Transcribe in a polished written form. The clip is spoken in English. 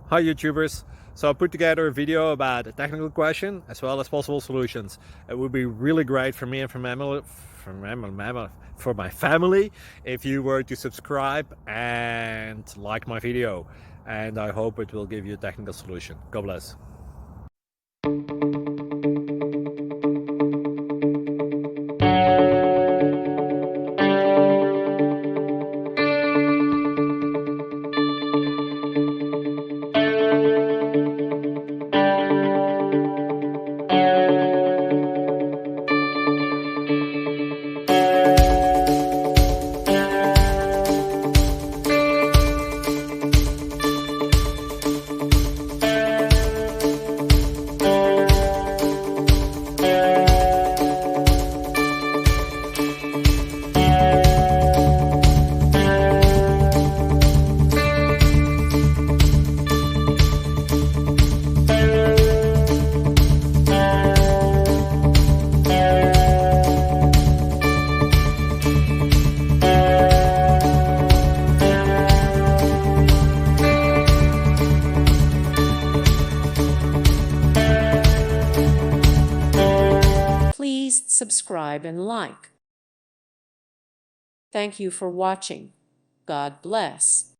Hi YouTubers! So I put together a video about a technical question as well as possible solutions. It would be really great for me and for my family if you were to subscribe and like my video, and I hope it will give you a technical solution. God bless. Please subscribe and like. Thank you for watching. God bless.